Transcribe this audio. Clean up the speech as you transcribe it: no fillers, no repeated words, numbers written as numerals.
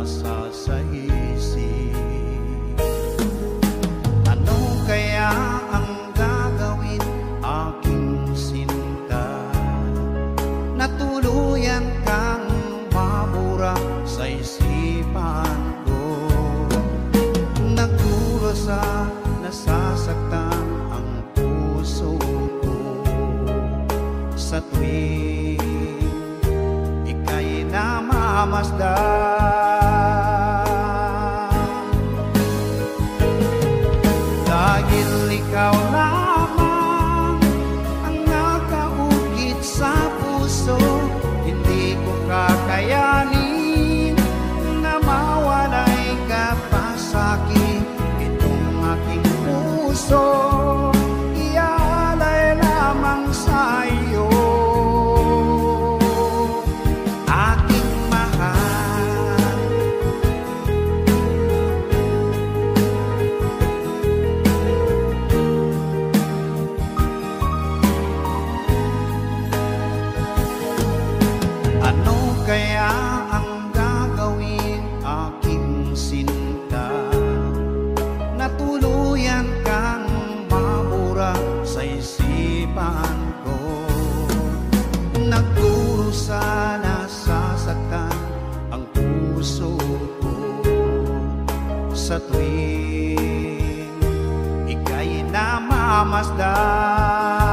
nasa sa isip. Ano kaya ang gagawin aking sinta, na tuluyan kang mabura sa isipan ko? Nagdurusa, nasasaktan ang puso ko sa tuwing ika'y namamasdan. Dahil ikaw lamang ang nakaukit sa puso, hindi ko kakayanin na mawalay ka pa sa'kin. Itong aking puso iaalay lamang sa iyo, aking mahal. Ano kaya ang gagawin aking sinta, na tuluyan kang mabura sa isipan ko? Nagdurusa, nasasaktan ang puso ko sa tuwing ika'y namamasdan.